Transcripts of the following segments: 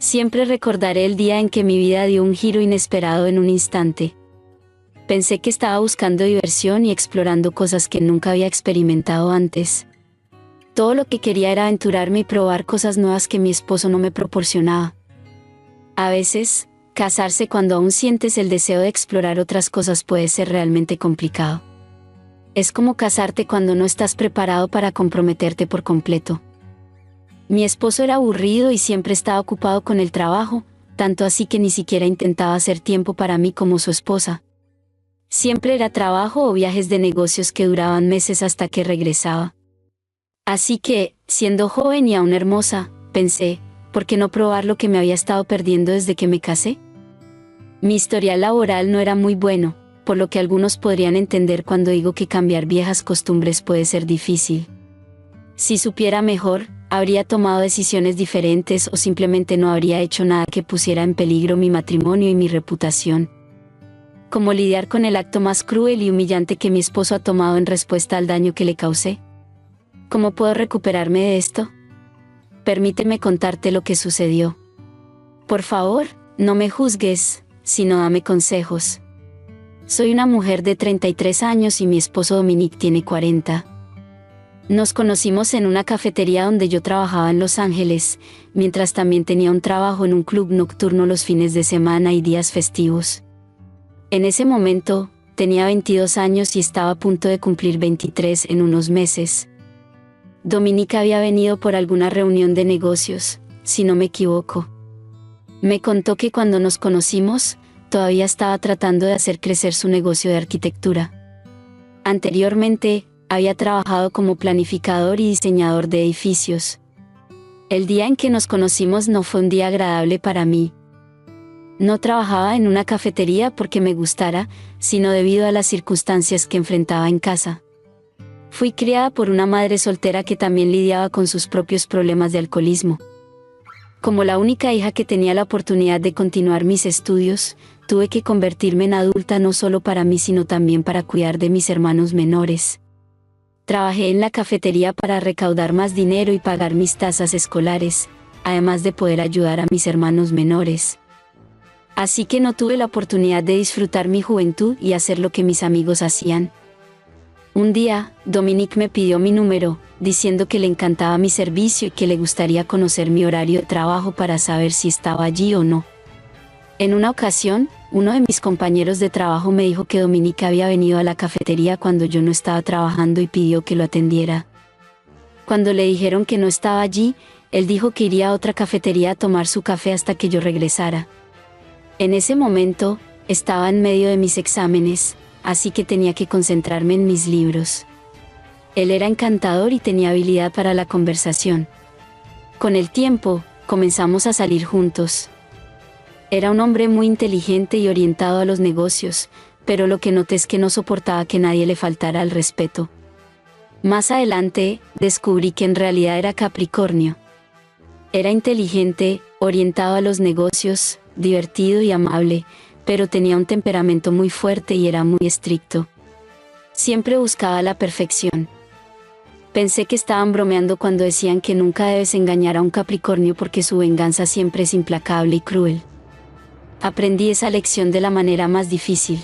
Siempre recordaré el día en que mi vida dio un giro inesperado en un instante. Pensé que estaba buscando diversión y explorando cosas que nunca había experimentado antes. Todo lo que quería era aventurarme y probar cosas nuevas que mi esposo no me proporcionaba. A veces, casarse cuando aún sientes el deseo de explorar otras cosas puede ser realmente complicado. Es como casarte cuando no estás preparado para comprometerte por completo. Mi esposo era aburrido y siempre estaba ocupado con el trabajo, tanto así que ni siquiera intentaba hacer tiempo para mí como su esposa. Siempre era trabajo o viajes de negocios que duraban meses hasta que regresaba. Así que, siendo joven y aún hermosa, pensé, ¿por qué no probar lo que me había estado perdiendo desde que me casé? Mi historial laboral no era muy bueno, por lo que algunos podrían entender cuando digo que cambiar viejas costumbres puede ser difícil. Si supiera mejor, habría tomado decisiones diferentes o simplemente no habría hecho nada que pusiera en peligro mi matrimonio y mi reputación. ¿Cómo lidiar con el acto más cruel y humillante que mi esposo ha tomado en respuesta al daño que le causé? ¿Cómo puedo recuperarme de esto? Permíteme contarte lo que sucedió. Por favor, no me juzgues, sino dame consejos. Soy una mujer de 33 años y mi esposo Dominic tiene 40. Nos conocimos en una cafetería donde yo trabajaba en Los Ángeles, mientras también tenía un trabajo en un club nocturno los fines de semana y días festivos. En ese momento, tenía 22 años y estaba a punto de cumplir 23 en unos meses. Dominica había venido por alguna reunión de negocios, si no me equivoco. Me contó que cuando nos conocimos, todavía estaba tratando de hacer crecer su negocio de arquitectura. Anteriormente, había trabajado como planificador y diseñador de edificios. El día en que nos conocimos no fue un día agradable para mí. No trabajaba en una cafetería porque me gustara, sino debido a las circunstancias que enfrentaba en casa. Fui criada por una madre soltera que también lidiaba con sus propios problemas de alcoholismo. Como la única hija que tenía la oportunidad de continuar mis estudios, tuve que convertirme en adulta no solo para mí sino también para cuidar de mis hermanos menores. Trabajé en la cafetería para recaudar más dinero y pagar mis tasas escolares, además de poder ayudar a mis hermanos menores. Así que no tuve la oportunidad de disfrutar mi juventud y hacer lo que mis amigos hacían. Un día, Dominic me pidió mi número, diciendo que le encantaba mi servicio y que le gustaría conocer mi horario de trabajo para saber si estaba allí o no. En una ocasión, uno de mis compañeros de trabajo me dijo que Dominic había venido a la cafetería cuando yo no estaba trabajando y pidió que lo atendiera. Cuando le dijeron que no estaba allí, él dijo que iría a otra cafetería a tomar su café hasta que yo regresara. En ese momento, estaba en medio de mis exámenes, así que tenía que concentrarme en mis libros. Él era encantador y tenía habilidad para la conversación. Con el tiempo, comenzamos a salir juntos. Era un hombre muy inteligente y orientado a los negocios, pero lo que noté es que no soportaba que nadie le faltara al respeto. Más adelante, descubrí que en realidad era Capricornio. Era inteligente, orientado a los negocios, divertido y amable, pero tenía un temperamento muy fuerte y era muy estricto. Siempre buscaba la perfección. Pensé que estaban bromeando cuando decían que nunca debes engañar a un Capricornio porque su venganza siempre es implacable y cruel. Aprendí esa lección de la manera más difícil.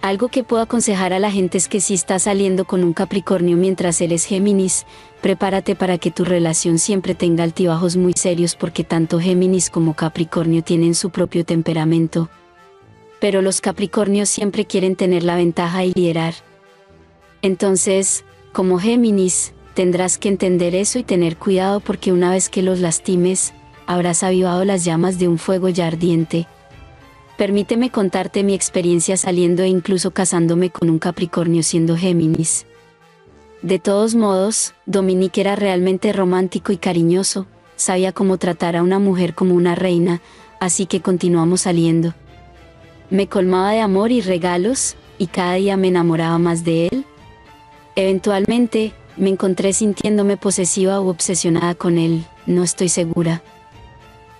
Algo que puedo aconsejar a la gente es que si estás saliendo con un Capricornio mientras eres Géminis, prepárate para que tu relación siempre tenga altibajos muy serios porque tanto Géminis como Capricornio tienen su propio temperamento. Pero los Capricornios siempre quieren tener la ventaja y liderar. Entonces, como Géminis, tendrás que entender eso y tener cuidado porque una vez que los lastimes, habrás avivado las llamas de un fuego ya ardiente. Permíteme contarte mi experiencia saliendo e incluso casándome con un Capricornio siendo Géminis. De todos modos, Dominic era realmente romántico y cariñoso, sabía cómo tratar a una mujer como una reina, así que continuamos saliendo. Me colmaba de amor y regalos, y cada día me enamoraba más de él. Eventualmente, me encontré sintiéndome posesiva u obsesionada con él, no estoy segura.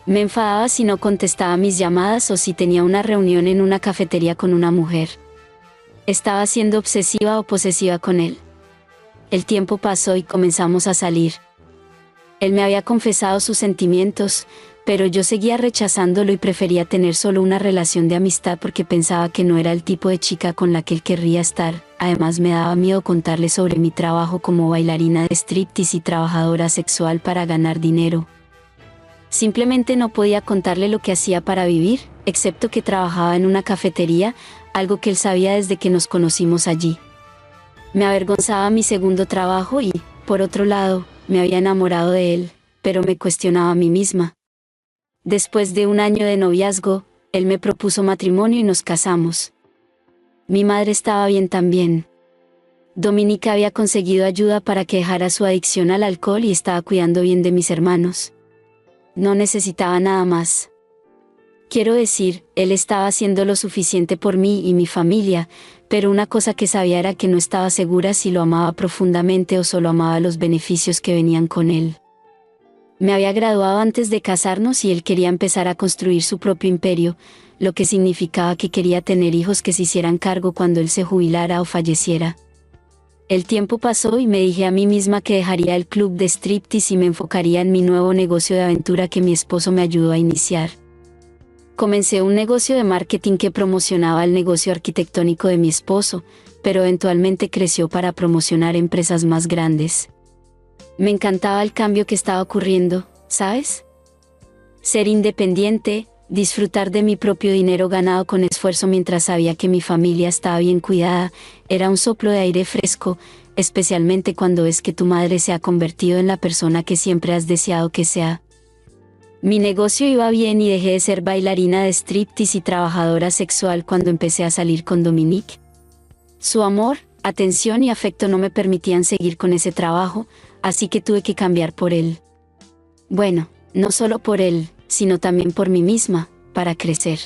Me enfadaba si no contestaba mis llamadas o si tenía una reunión en una cafetería con una mujer. Estaba siendo obsesiva o posesiva con él. El tiempo pasó y comenzamos a salir. Él me había confesado sus sentimientos, Pero yo seguía rechazándolo y prefería tener solo una relación de amistad porque pensaba que no era el tipo de chica con la que él querría estar. Además me daba miedo contarle sobre mi trabajo como bailarina de striptease y trabajadora sexual para ganar dinero. Simplemente no podía contarle lo que hacía para vivir, excepto que trabajaba en una cafetería, algo que él sabía desde que nos conocimos allí. Me avergonzaba mi segundo trabajo y, por otro lado, me había enamorado de él, pero me cuestionaba a mí misma. Después de un año de noviazgo, él me propuso matrimonio y nos casamos. Mi madre estaba bien también. Dominica había conseguido ayuda para que dejara su adicción al alcohol y estaba cuidando bien de mis hermanos. No necesitaba nada más. Quiero decir, él estaba haciendo lo suficiente por mí y mi familia, pero una cosa que sabía era que no estaba segura si lo amaba profundamente o solo amaba los beneficios que venían con él. Me había graduado antes de casarnos y él quería empezar a construir su propio imperio, lo que significaba que quería tener hijos que se hicieran cargo cuando él se jubilara o falleciera. El tiempo pasó y me dije a mí misma que dejaría el club de striptease y me enfocaría en mi nuevo negocio de aventura que mi esposo me ayudó a iniciar. Comencé un negocio de marketing que promocionaba el negocio arquitectónico de mi esposo, pero eventualmente creció para promocionar empresas más grandes. Me encantaba el cambio que estaba ocurriendo, ¿sabes? Ser independiente, disfrutar de mi propio dinero ganado con esfuerzo mientras sabía que mi familia estaba bien cuidada, era un soplo de aire fresco, especialmente cuando es que tu madre se ha convertido en la persona que siempre has deseado que sea. Mi negocio iba bien y dejé de ser bailarina de striptease y trabajadora sexual cuando empecé a salir con Dominique. Su amor, atención y afecto no me permitían seguir con ese trabajo, así que tuve que cambiar por él. Bueno, no solo por él, sino también por mí misma, para crecer.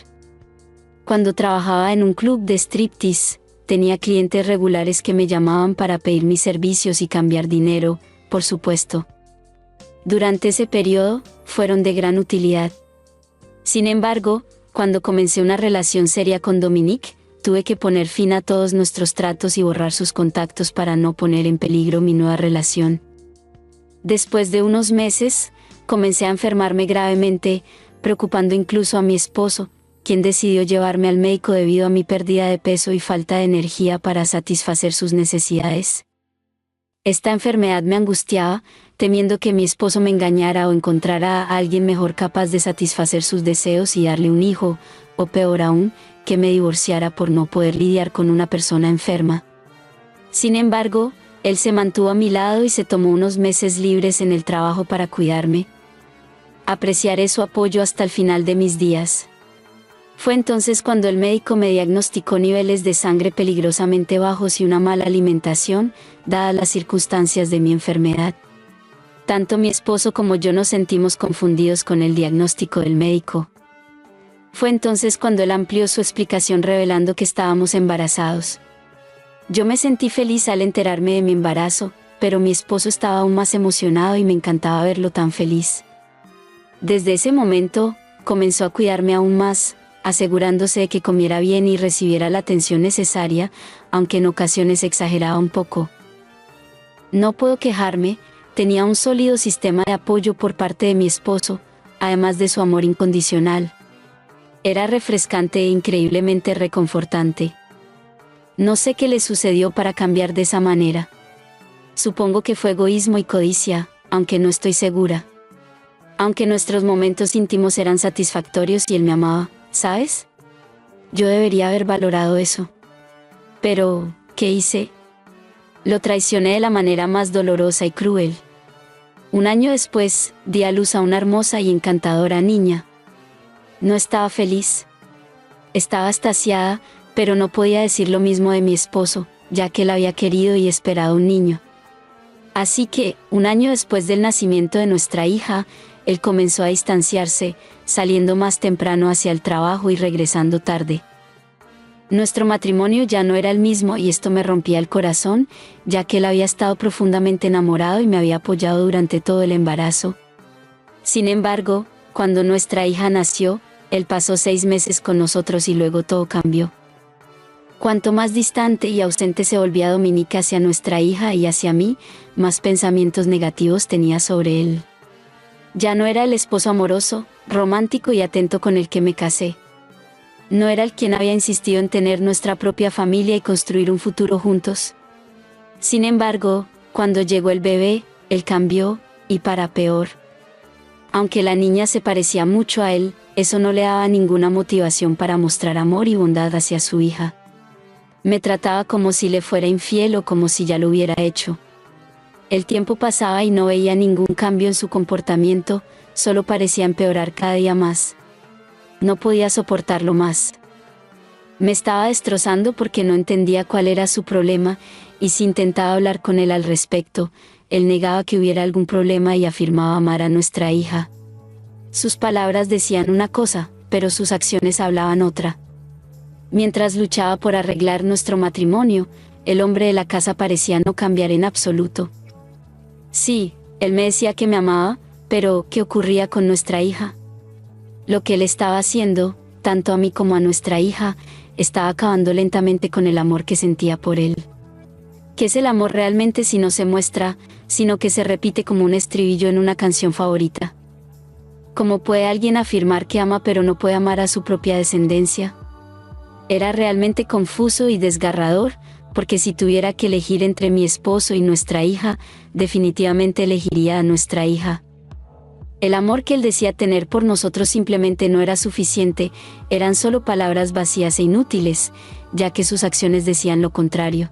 Cuando trabajaba en un club de striptease, tenía clientes regulares que me llamaban para pedir mis servicios y cambiar dinero, por supuesto. Durante ese periodo, fueron de gran utilidad. Sin embargo, cuando comencé una relación seria con Dominique, tuve que poner fin a todos nuestros tratos y borrar sus contactos para no poner en peligro mi nueva relación. Después de unos meses, comencé a enfermarme gravemente, preocupando incluso a mi esposo, quien decidió llevarme al médico debido a mi pérdida de peso y falta de energía para satisfacer sus necesidades. Esta enfermedad me angustiaba, temiendo que mi esposo me engañara o encontrara a alguien mejor capaz de satisfacer sus deseos y darle un hijo, o peor aún, que me divorciara por no poder lidiar con una persona enferma. Sin embargo, él se mantuvo a mi lado y se tomó unos meses libres en el trabajo para cuidarme. Apreciaré su apoyo hasta el final de mis días. Fue entonces cuando el médico me diagnosticó niveles de sangre peligrosamente bajos y una mala alimentación, dadas las circunstancias de mi enfermedad. Tanto mi esposo como yo nos sentimos confundidos con el diagnóstico del médico. Fue entonces cuando él amplió su explicación revelando que estábamos embarazados. Yo me sentí feliz al enterarme de mi embarazo, pero mi esposo estaba aún más emocionado y me encantaba verlo tan feliz. Desde ese momento, comenzó a cuidarme aún más, asegurándose de que comiera bien y recibiera la atención necesaria, aunque en ocasiones exageraba un poco. No puedo quejarme, tenía un sólido sistema de apoyo por parte de mi esposo, además de su amor incondicional. Era refrescante e increíblemente reconfortante. No sé qué le sucedió para cambiar de esa manera. Supongo que fue egoísmo y codicia, aunque no estoy segura. Aunque nuestros momentos íntimos eran satisfactorios y él me amaba, ¿sabes? Yo debería haber valorado eso. Pero, ¿qué hice? Lo traicioné de la manera más dolorosa y cruel. Un año después, di a luz a una hermosa y encantadora niña. No estaba feliz. Estaba extasiada, pero no podía decir lo mismo de mi esposo, ya que él había querido y esperado un niño. Así que, un año después del nacimiento de nuestra hija, él comenzó a distanciarse, saliendo más temprano hacia el trabajo y regresando tarde. Nuestro matrimonio ya no era el mismo y esto me rompía el corazón, ya que él había estado profundamente enamorado y me había apoyado durante todo el embarazo. Sin embargo, cuando nuestra hija nació, él pasó 6 meses con nosotros y luego todo cambió. Cuanto más distante y ausente se volvía Dominique hacia nuestra hija y hacia mí, más pensamientos negativos tenía sobre él. Ya no era el esposo amoroso, romántico y atento con el que me casé. No era el quien había insistido en tener nuestra propia familia y construir un futuro juntos. Sin embargo, cuando llegó el bebé, él cambió, y para peor. Aunque la niña se parecía mucho a él, eso no le daba ninguna motivación para mostrar amor y bondad hacia su hija. Me trataba como si le fuera infiel o como si ya lo hubiera hecho. El tiempo pasaba y no veía ningún cambio en su comportamiento, solo parecía empeorar cada día más. No podía soportarlo más. Me estaba destrozando porque no entendía cuál era su problema, y si intentaba hablar con él al respecto, él negaba que hubiera algún problema y afirmaba amar a nuestra hija. Sus palabras decían una cosa, pero sus acciones hablaban otra. Mientras luchaba por arreglar nuestro matrimonio, el hombre de la casa parecía no cambiar en absoluto. Sí, él me decía que me amaba, pero ¿qué ocurría con nuestra hija? Lo que él estaba haciendo, tanto a mí como a nuestra hija, estaba acabando lentamente con el amor que sentía por él. ¿Qué es el amor realmente si no se muestra, sino que se repite como un estribillo en una canción favorita? ¿Cómo puede alguien afirmar que ama pero no puede amar a su propia descendencia? Era realmente confuso y desgarrador, porque si tuviera que elegir entre mi esposo y nuestra hija, definitivamente elegiría a nuestra hija. El amor que él decía tener por nosotros simplemente no era suficiente, eran solo palabras vacías e inútiles, ya que sus acciones decían lo contrario.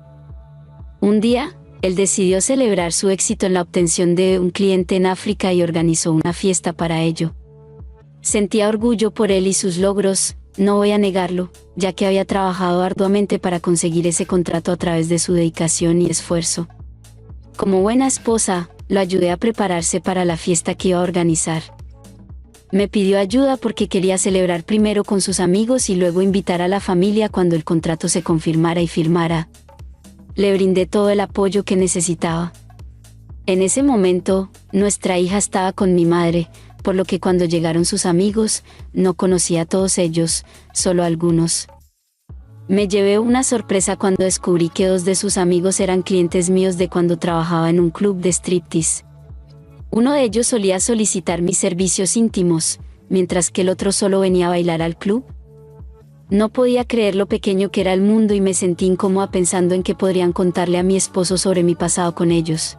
Un día, él decidió celebrar su éxito en la obtención de un cliente en África y organizó una fiesta para ello. Sentía orgullo por él y sus logros, no voy a negarlo, ya que había trabajado arduamente para conseguir ese contrato a través de su dedicación y esfuerzo. Como buena esposa, lo ayudé a prepararse para la fiesta que iba a organizar. Me pidió ayuda porque quería celebrar primero con sus amigos y luego invitar a la familia cuando el contrato se confirmara y firmara. Le brindé todo el apoyo que necesitaba. En ese momento, nuestra hija estaba con mi madre, por lo que cuando llegaron sus amigos, no conocía a todos ellos, solo a algunos. Me llevé una sorpresa cuando descubrí que 2 de sus amigos eran clientes míos de cuando trabajaba en un club de striptease. Uno de ellos solía solicitar mis servicios íntimos, mientras que el otro solo venía a bailar al club. No podía creer lo pequeño que era el mundo y me sentí incómoda pensando en que podrían contarle a mi esposo sobre mi pasado con ellos.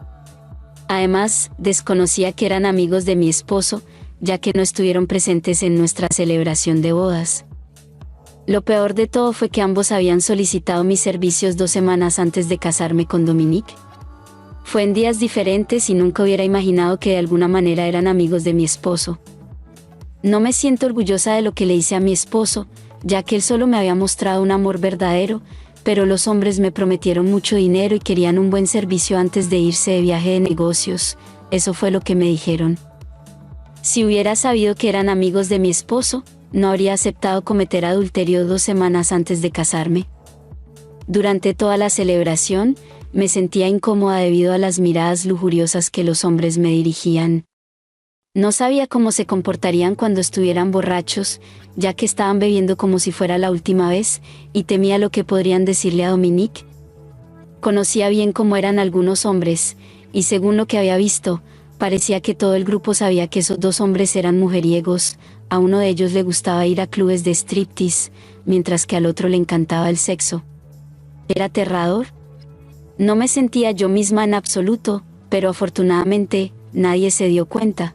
Además, desconocía que eran amigos de mi esposo, ya que no estuvieron presentes en nuestra celebración de bodas. Lo peor de todo fue que ambos habían solicitado mis servicios 2 semanas antes de casarme con Dominique. Fue en días diferentes y nunca hubiera imaginado que de alguna manera eran amigos de mi esposo. No me siento orgullosa de lo que le hice a mi esposo, ya que él solo me había mostrado un amor verdadero, pero los hombres me prometieron mucho dinero y querían un buen servicio antes de irse de viaje de negocios, eso fue lo que me dijeron. Si hubiera sabido que eran amigos de mi esposo, no habría aceptado cometer adulterio 2 semanas antes de casarme. Durante toda la celebración, me sentía incómoda debido a las miradas lujuriosas que los hombres me dirigían. No sabía cómo se comportarían cuando estuvieran borrachos, ya que estaban bebiendo como si fuera la última vez, y temía lo que podrían decirle a Dominique. Conocía bien cómo eran algunos hombres, y según lo que había visto, parecía que todo el grupo sabía que esos 2 hombres eran mujeriegos, a uno de ellos le gustaba ir a clubes de striptease, mientras que al otro le encantaba el sexo. ¿Era aterrador? No me sentía yo misma en absoluto, pero afortunadamente, nadie se dio cuenta.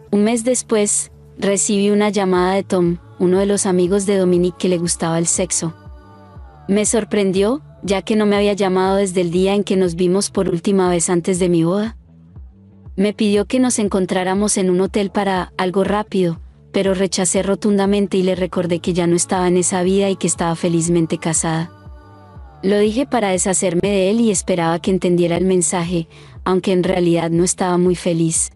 Un mes después, recibí una llamada de Tom, uno de los amigos de Dominique que le gustaba el sexo. Me sorprendió, ya que no me había llamado desde el día en que nos vimos por última vez antes de mi boda. Me pidió que nos encontráramos en un hotel para algo rápido, pero rechacé rotundamente y le recordé que ya no estaba en esa vida y que estaba felizmente casada. Lo dije para deshacerme de él y esperaba que entendiera el mensaje, aunque en realidad no estaba muy feliz.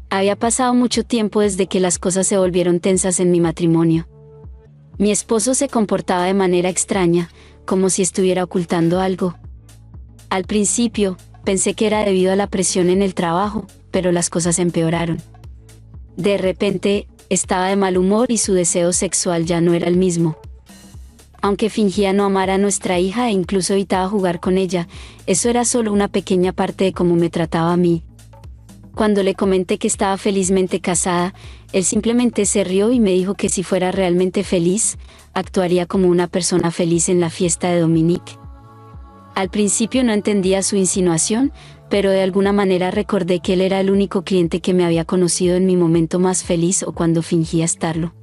Había pasado mucho tiempo desde que las cosas se volvieron tensas en mi matrimonio. Mi esposo se comportaba de manera extraña, como si estuviera ocultando algo. Al principio, pensé que era debido a la presión en el trabajo, pero las cosas empeoraron. De repente, estaba de mal humor y su deseo sexual ya no era el mismo. Aunque fingía no amar a nuestra hija e incluso evitaba jugar con ella, eso era solo una pequeña parte de cómo me trataba a mí. Cuando le comenté que estaba felizmente casada, él simplemente se rió y me dijo que si fuera realmente feliz, actuaría como una persona feliz en la fiesta de Dominique. Al principio no entendía su insinuación, pero de alguna manera recordé que él era el único cliente que me había conocido en mi momento más feliz o cuando fingía estarlo.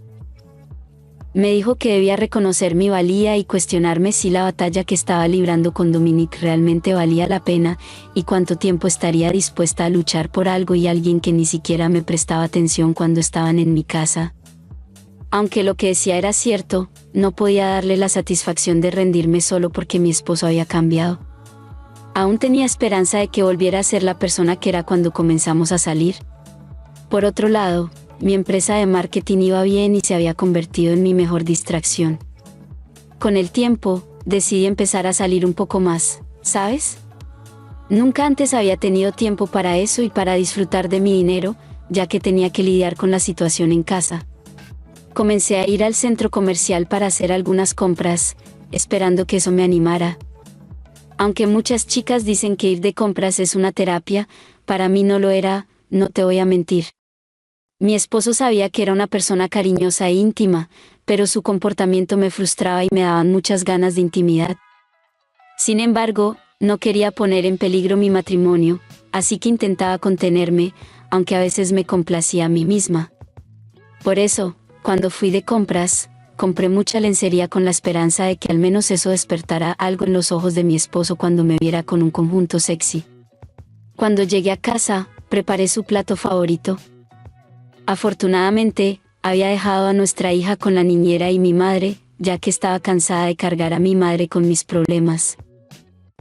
Me dijo que debía reconocer mi valía y cuestionarme si la batalla que estaba librando con Dominique realmente valía la pena y cuánto tiempo estaría dispuesta a luchar por algo y alguien que ni siquiera me prestaba atención cuando estaban en mi casa. Aunque lo que decía era cierto, no podía darle la satisfacción de rendirme solo porque mi esposo había cambiado. Aún tenía esperanza de que volviera a ser la persona que era cuando comenzamos a salir. Por otro lado, mi empresa de marketing iba bien y se había convertido en mi mejor distracción. Con el tiempo, decidí empezar a salir un poco más, ¿sabes? Nunca antes había tenido tiempo para eso y para disfrutar de mi dinero, ya que tenía que lidiar con la situación en casa. Comencé a ir al centro comercial para hacer algunas compras, esperando que eso me animara. Aunque muchas chicas dicen que ir de compras es una terapia, para mí no lo era, no te voy a mentir. Mi esposo sabía que era una persona cariñosa e íntima, pero su comportamiento me frustraba y me daban muchas ganas de intimidad. Sin embargo, no quería poner en peligro mi matrimonio, así que intentaba contenerme, aunque a veces me complacía a mí misma. Por eso, cuando fui de compras, compré mucha lencería con la esperanza de que al menos eso despertara algo en los ojos de mi esposo cuando me viera con un conjunto sexy. Cuando llegué a casa, preparé su plato favorito. Afortunadamente, había dejado a nuestra hija con la niñera y mi madre, ya que estaba cansada de cargar a mi madre con mis problemas.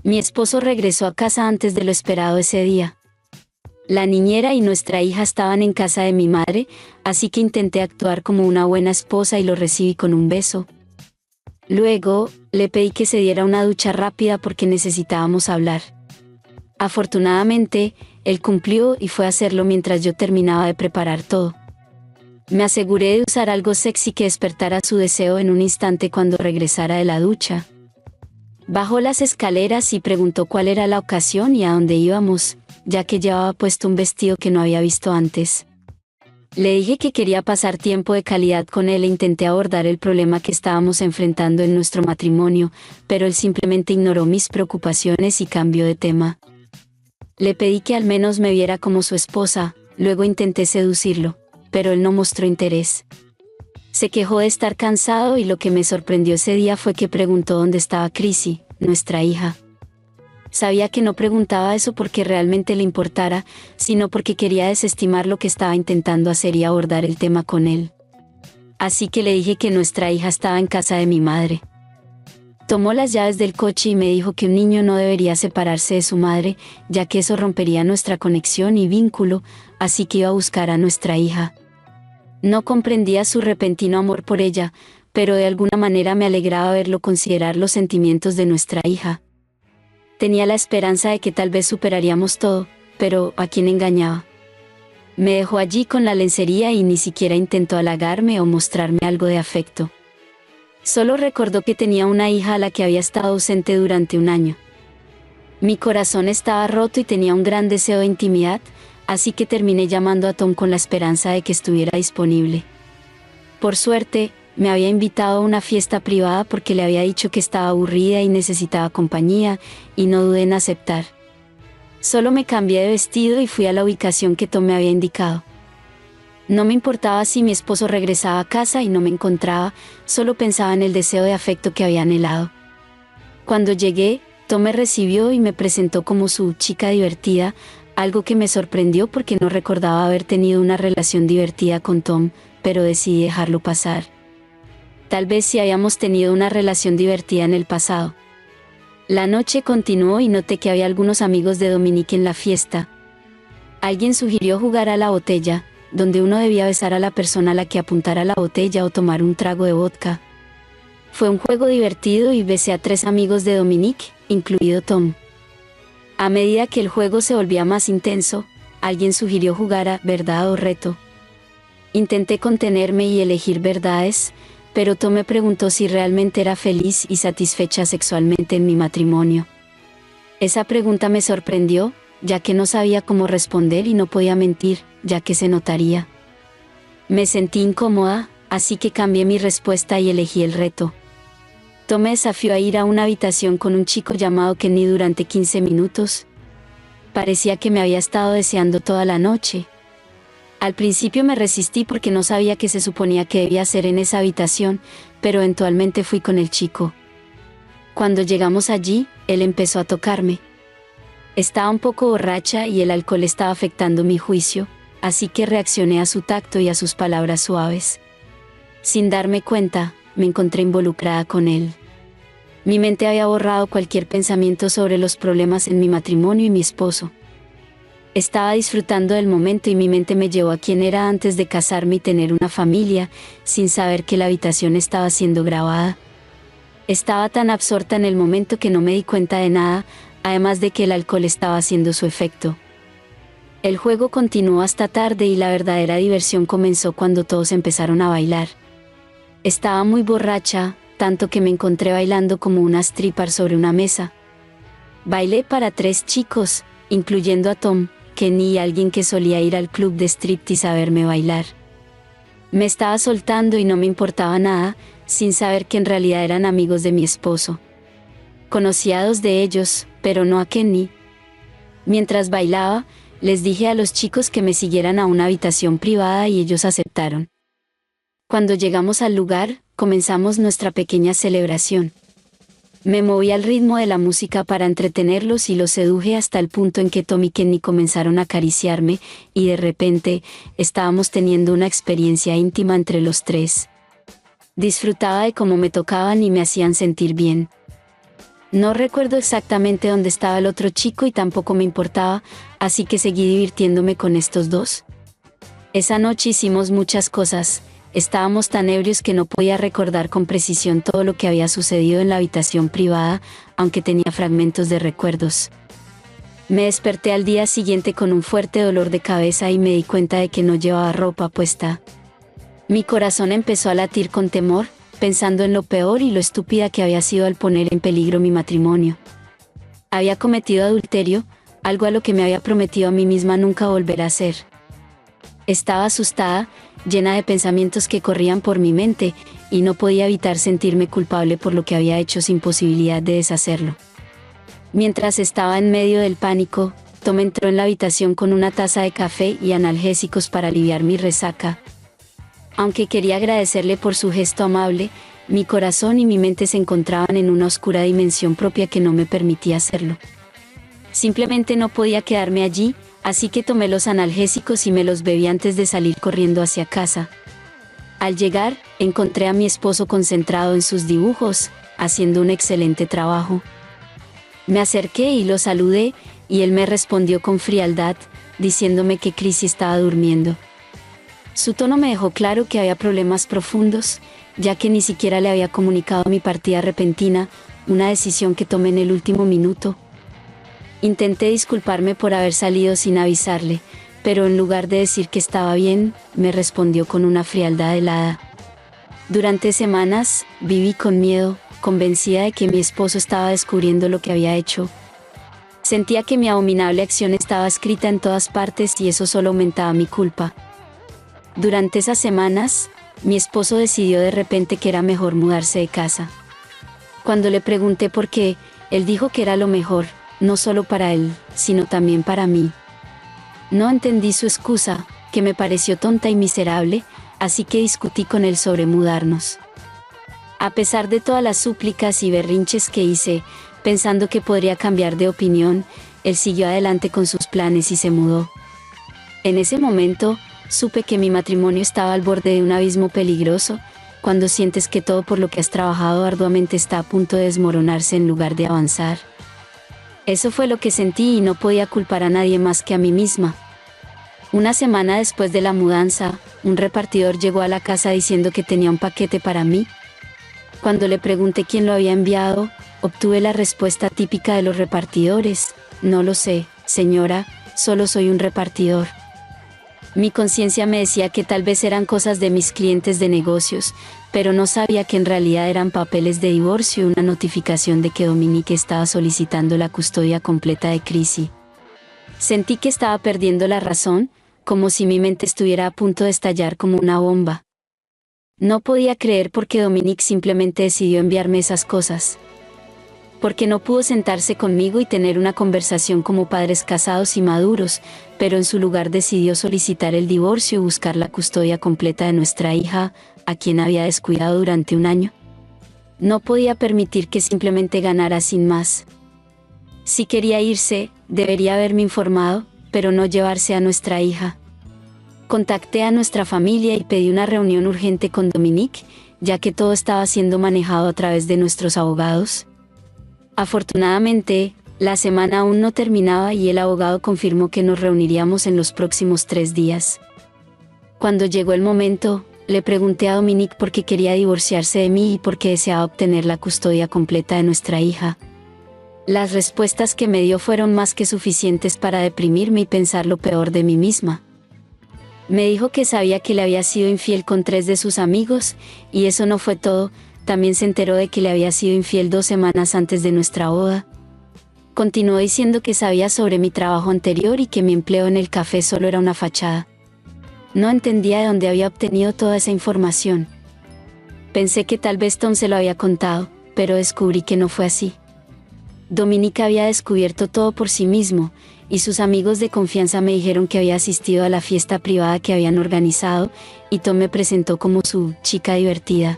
Mi esposo regresó a casa antes de lo esperado ese día. La niñera y nuestra hija estaban en casa de mi madre, así que intenté actuar como una buena esposa y lo recibí con un beso. Luego, le pedí que se diera una ducha rápida porque necesitábamos hablar. Afortunadamente, él cumplió y fue a hacerlo mientras yo terminaba de preparar todo. Me aseguré de usar algo sexy que despertara su deseo en un instante cuando regresara de la ducha. Bajó las escaleras y preguntó cuál era la ocasión y a dónde íbamos, ya que llevaba puesto un vestido que no había visto antes. Le dije que quería pasar tiempo de calidad con él e intenté abordar el problema que estábamos enfrentando en nuestro matrimonio, pero él simplemente ignoró mis preocupaciones y cambió de tema. Le pedí que al menos me viera como su esposa, luego intenté seducirlo, pero él no mostró interés. Se quejó de estar cansado y lo que me sorprendió ese día fue que preguntó dónde estaba Chrissy, nuestra hija. Sabía que no preguntaba eso porque realmente le importara, sino porque quería desestimar lo que estaba intentando hacer y abordar el tema con él. Así que le dije que nuestra hija estaba en casa de mi madre. Tomó las llaves del coche y me dijo que un niño no debería separarse de su madre, ya que eso rompería nuestra conexión y vínculo, así que iba a buscar a nuestra hija. No comprendía su repentino amor por ella, pero de alguna manera me alegraba verlo considerar los sentimientos de nuestra hija. Tenía la esperanza de que tal vez superaríamos todo, pero ¿a quién engañaba? Me dejó allí con la lencería y ni siquiera intentó halagarme o mostrarme algo de afecto. Solo recordó que tenía una hija a la que había estado ausente durante un año. Mi corazón estaba roto y tenía un gran deseo de intimidad, así que terminé llamando a Tom con la esperanza de que estuviera disponible. Por suerte, me había invitado a una fiesta privada porque le había dicho que estaba aburrida y necesitaba compañía, y no dudé en aceptar. Solo me cambié de vestido y fui a la ubicación que Tom me había indicado. No me importaba si mi esposo regresaba a casa y no me encontraba, solo pensaba en el deseo de afecto que había anhelado. Cuando llegué, Tom me recibió y me presentó como su chica divertida, algo que me sorprendió porque no recordaba haber tenido una relación divertida con Tom, pero decidí dejarlo pasar. Tal vez sí habíamos tenido una relación divertida en el pasado. La noche continuó y noté que había algunos amigos de Dominique en la fiesta. Alguien sugirió jugar a la botella, donde uno debía besar a la persona a la que apuntara la botella o tomar un trago de vodka. Fue un juego divertido y besé a 3 amigos de Dominique, incluido Tom. A medida que el juego se volvía más intenso, alguien sugirió jugar a verdad o reto. Intenté contenerme y elegir verdades, pero Tom me preguntó si realmente era feliz y satisfecha sexualmente en mi matrimonio. Esa pregunta me sorprendió, ya que no sabía cómo responder y no podía mentir, ya que se notaría. Me sentí incómoda, así que cambié mi respuesta y elegí el reto. Tom me desafió a ir a una habitación con un chico llamado Kenny durante 15 minutos. Parecía que me había estado deseando toda la noche. Al principio me resistí porque no sabía qué se suponía que debía hacer en esa habitación, pero eventualmente fui con el chico. Cuando llegamos allí, él empezó a tocarme. Estaba un poco borracha y el alcohol estaba afectando mi juicio, así que reaccioné a su tacto y a sus palabras suaves. Sin darme cuenta, me encontré involucrada con él. Mi mente había borrado cualquier pensamiento sobre los problemas en mi matrimonio y mi esposo. Estaba disfrutando del momento y mi mente me llevó a quien era antes de casarme y tener una familia, sin saber que la habitación estaba siendo grabada. Estaba tan absorta en el momento que no me di cuenta de nada, además de que el alcohol estaba haciendo su efecto. El juego continuó hasta tarde y la verdadera diversión comenzó cuando todos empezaron a bailar. Estaba muy borracha, tanto que me encontré bailando como una stripper sobre una mesa. Bailé para 3 chicos, incluyendo a Tom, Kenny y alguien que solía ir al club de striptease a verme bailar. Me estaba soltando y no me importaba nada, sin saber que en realidad eran amigos de mi esposo. Conocí a 2 de ellos, pero no a Kenny. Mientras bailaba, les dije a los chicos que me siguieran a una habitación privada y ellos aceptaron. Cuando llegamos al lugar, comenzamos nuestra pequeña celebración. Me moví al ritmo de la música para entretenerlos y los seduje hasta el punto en que Tom y Kenny comenzaron a acariciarme, y de repente, estábamos teniendo una experiencia íntima entre los 3. Disfrutaba de cómo me tocaban y me hacían sentir bien. No recuerdo exactamente dónde estaba el otro chico y tampoco me importaba, así que seguí divirtiéndome con estos 2. Esa noche hicimos muchas cosas. Estábamos tan ebrios que no podía recordar con precisión todo lo que había sucedido en la habitación privada, aunque tenía fragmentos de recuerdos. Me desperté al día siguiente con un fuerte dolor de cabeza y me di cuenta de que no llevaba ropa puesta. Mi corazón empezó a latir con temor, pensando en lo peor y lo estúpida que había sido al poner en peligro mi matrimonio. Había cometido adulterio, algo a lo que me había prometido a mí misma nunca volver a hacer. Estaba asustada, llena de pensamientos que corrían por mi mente, y no podía evitar sentirme culpable por lo que había hecho sin posibilidad de deshacerlo. Mientras estaba en medio del pánico, Tom entró en la habitación con una taza de café y analgésicos para aliviar mi resaca. Aunque quería agradecerle por su gesto amable, mi corazón y mi mente se encontraban en una oscura dimensión propia que no me permitía hacerlo. Simplemente no podía quedarme allí, así que tomé los analgésicos y me los bebí antes de salir corriendo hacia casa. Al llegar, encontré a mi esposo concentrado en sus dibujos, haciendo un excelente trabajo. Me acerqué y lo saludé, y él me respondió con frialdad, diciéndome que Chrissy estaba durmiendo. Su tono me dejó claro que había problemas profundos, ya que ni siquiera le había comunicado mi partida repentina, una decisión que tomé en el último minuto. Intenté disculparme por haber salido sin avisarle, pero en lugar de decir que estaba bien, me respondió con una frialdad helada. Durante semanas, viví con miedo, convencida de que mi esposo estaba descubriendo lo que había hecho. Sentía que mi abominable acción estaba escrita en todas partes y eso solo aumentaba mi culpa. Durante esas semanas, mi esposo decidió de repente que era mejor mudarse de casa. Cuando le pregunté por qué, él dijo que era lo mejor, no solo para él, sino también para mí. No entendí su excusa, que me pareció tonta y miserable, así que discutí con él sobre mudarnos. A pesar de todas las súplicas y berrinches que hice, pensando que podría cambiar de opinión, él siguió adelante con sus planes y se mudó. En ese momento, supe que mi matrimonio estaba al borde de un abismo peligroso, cuando sientes que todo por lo que has trabajado arduamente está a punto de desmoronarse en lugar de avanzar. Eso fue lo que sentí y no podía culpar a nadie más que a mí misma. Una semana después de la mudanza, un repartidor llegó a la casa diciendo que tenía un paquete para mí. Cuando le pregunté quién lo había enviado, obtuve la respuesta típica de los repartidores: no lo sé, señora, solo soy un repartidor. Mi conciencia me decía que tal vez eran cosas de mis clientes de negocios, pero no sabía que en realidad eran papeles de divorcio y una notificación de que Dominique estaba solicitando la custodia completa de Chrissy. Sentí que estaba perdiendo la razón, como si mi mente estuviera a punto de estallar como una bomba. No podía creer por qué Dominique simplemente decidió enviarme esas cosas. Porque no pudo sentarse conmigo y tener una conversación como padres casados y maduros, pero en su lugar decidió solicitar el divorcio y buscar la custodia completa de nuestra hija, a quien había descuidado durante un año. No podía permitir que simplemente ganara sin más. Si quería irse, debería haberme informado, pero no llevarse a nuestra hija. Contacté a nuestra familia y pedí una reunión urgente con Dominique, ya que todo estaba siendo manejado a través de nuestros abogados. Afortunadamente, la semana aún no terminaba y el abogado confirmó que nos reuniríamos en los próximos 3 días. Cuando llegó el momento, le pregunté a Dominique por qué quería divorciarse de mí y por qué deseaba obtener la custodia completa de nuestra hija. Las respuestas que me dio fueron más que suficientes para deprimirme y pensar lo peor de mí misma. Me dijo que sabía que le había sido infiel con 3 de sus amigos, y eso no fue todo, también se enteró de que le había sido infiel 2 semanas antes de nuestra boda. Continuó diciendo que sabía sobre mi trabajo anterior y que mi empleo en el café solo era una fachada. No entendía de dónde había obtenido toda esa información. Pensé que tal vez Tom se lo había contado, pero descubrí que no fue así. Dominique había descubierto todo por sí mismo, y sus amigos de confianza me dijeron que había asistido a la fiesta privada que habían organizado, y Tom me presentó como su chica divertida.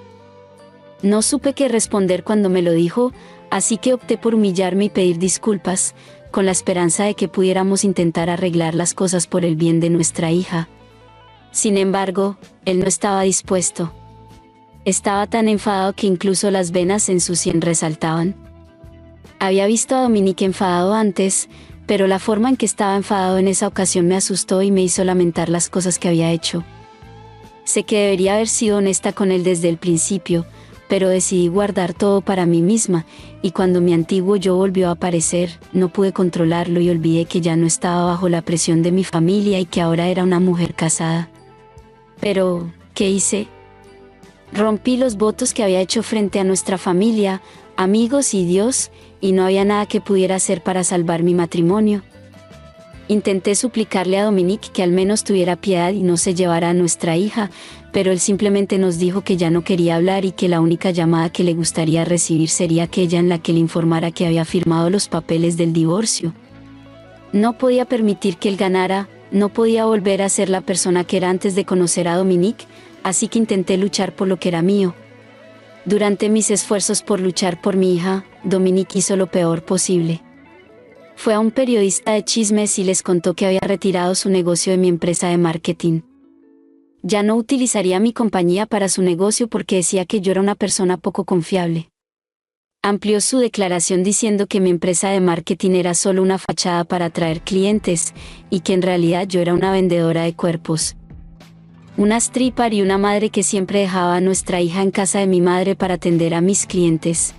No supe qué responder cuando me lo dijo, así que opté por humillarme y pedir disculpas, con la esperanza de que pudiéramos intentar arreglar las cosas por el bien de nuestra hija. Sin embargo, él no estaba dispuesto. Estaba tan enfadado que incluso las venas en su sien resaltaban. Había visto a Dominique enfadado antes, pero la forma en que estaba enfadado en esa ocasión me asustó y me hizo lamentar las cosas que había hecho. Sé que debería haber sido honesta con él desde el principio, pero decidí guardar todo para mí misma, y cuando mi antiguo yo volvió a aparecer, no pude controlarlo y olvidé que ya no estaba bajo la presión de mi familia y que ahora era una mujer casada. Pero, ¿qué hice? Rompí los votos que había hecho frente a nuestra familia, amigos y Dios, y no había nada que pudiera hacer para salvar mi matrimonio. Intenté suplicarle a Dominique que al menos tuviera piedad y no se llevara a nuestra hija, pero él simplemente nos dijo que ya no quería hablar y que la única llamada que le gustaría recibir sería aquella en la que le informara que había firmado los papeles del divorcio. No podía permitir que él ganara, no podía volver a ser la persona que era antes de conocer a Dominique, así que intenté luchar por lo que era mío. Durante mis esfuerzos por luchar por mi hija, Dominique hizo lo peor posible. Fue a un periodista de chismes y les contó que había retirado su negocio de mi empresa de marketing. Ya no utilizaría mi compañía para su negocio porque decía que yo era una persona poco confiable. Amplió su declaración diciendo que mi empresa de marketing era solo una fachada para atraer clientes, y que en realidad yo era una vendedora de cuerpos. Una stripper y una madre que siempre dejaba a nuestra hija en casa de mi madre para atender a mis clientes.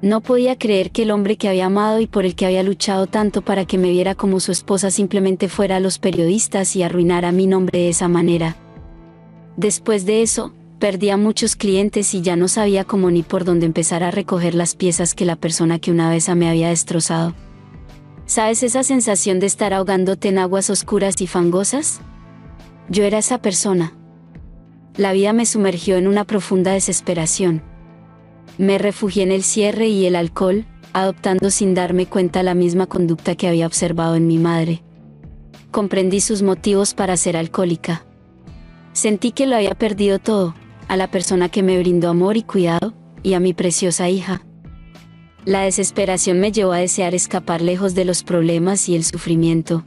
No podía creer que el hombre que había amado y por el que había luchado tanto para que me viera como su esposa simplemente fuera a los periodistas y arruinara mi nombre de esa manera. Después de eso, perdí a muchos clientes y ya no sabía cómo ni por dónde empezar a recoger las piezas que la persona que una vez me había destrozado. ¿Sabes esa sensación de estar ahogándote en aguas oscuras y fangosas? Yo era esa persona. La vida me sumergió en una profunda desesperación. Me refugié en el cierre y el alcohol, adoptando sin darme cuenta la misma conducta que había observado en mi madre. Comprendí sus motivos para ser alcohólica. Sentí que lo había perdido todo, a la persona que me brindó amor y cuidado, y a mi preciosa hija. La desesperación me llevó a desear escapar lejos de los problemas y el sufrimiento.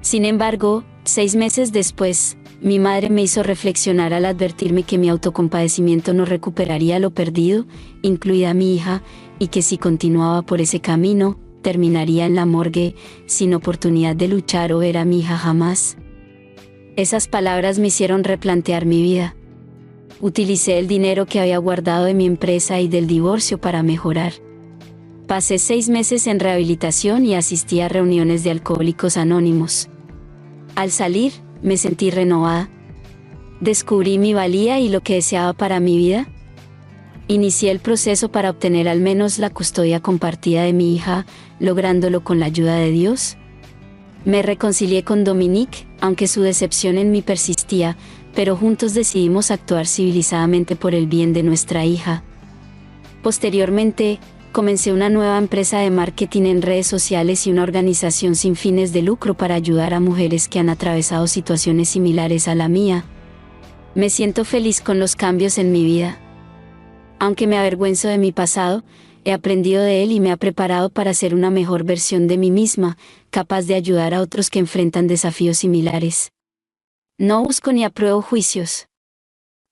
Sin embargo, 6 meses después, mi madre me hizo reflexionar al advertirme que mi autocompadecimiento no recuperaría lo perdido, incluida mi hija, y que si continuaba por ese camino, terminaría en la morgue, sin oportunidad de luchar o ver a mi hija jamás. Esas palabras me hicieron replantear mi vida. Utilicé el dinero que había guardado de mi empresa y del divorcio para mejorar. Pasé 6 meses en rehabilitación y asistí a reuniones de Alcohólicos Anónimos. Al salir, me sentí renovada. Descubrí mi valía y lo que deseaba para mi vida. Inicié el proceso para obtener al menos la custodia compartida de mi hija, lográndolo con la ayuda de Dios. Me reconcilié con Dominique, aunque su decepción en mí persistía, pero juntos decidimos actuar civilizadamente por el bien de nuestra hija. Posteriormente, comencé una nueva empresa de marketing en redes sociales y una organización sin fines de lucro para ayudar a mujeres que han atravesado situaciones similares a la mía. Me siento feliz con los cambios en mi vida. Aunque me avergüenzo de mi pasado, he aprendido de él y me ha preparado para ser una mejor versión de mí misma, capaz de ayudar a otros que enfrentan desafíos similares. No busco ni apruebo juicios.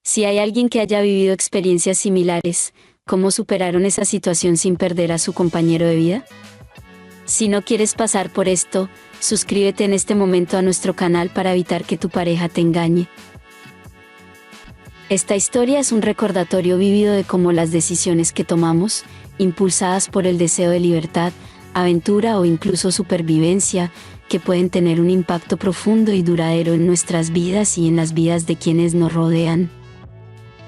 Si hay alguien que haya vivido experiencias similares, ¿cómo superaron esa situación sin perder a su compañero de vida? Si no quieres pasar por esto, suscríbete en este momento a nuestro canal para evitar que tu pareja te engañe. Esta historia es un recordatorio vívido de cómo las decisiones que tomamos, impulsadas por el deseo de libertad, aventura o incluso supervivencia, que pueden tener un impacto profundo y duradero en nuestras vidas y en las vidas de quienes nos rodean.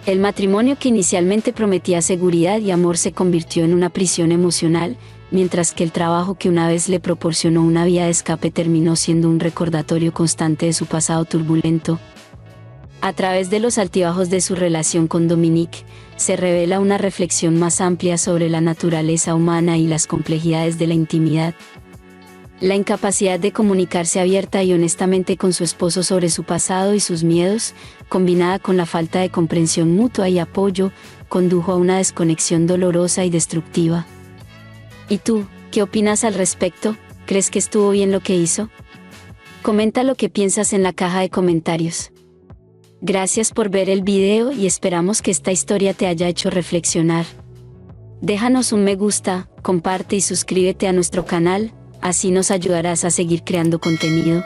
El matrimonio que inicialmente prometía seguridad y amor se convirtió en una prisión emocional, mientras que el trabajo que una vez le proporcionó una vía de escape terminó siendo un recordatorio constante de su pasado turbulento. A través de los altibajos de su relación con Dominique, se revela una reflexión más amplia sobre la naturaleza humana y las complejidades de la intimidad. La incapacidad de comunicarse abierta y honestamente con su esposo sobre su pasado y sus miedos, combinada con la falta de comprensión mutua y apoyo, condujo a una desconexión dolorosa y destructiva. ¿Y tú, qué opinas al respecto? ¿Crees que estuvo bien lo que hizo? Comenta lo que piensas en la caja de comentarios. Gracias por ver el video y esperamos que esta historia te haya hecho reflexionar. Déjanos un me gusta, comparte y suscríbete a nuestro canal, así nos ayudarás a seguir creando contenido.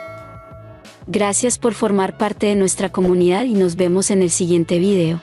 Gracias por formar parte de nuestra comunidad y nos vemos en el siguiente video.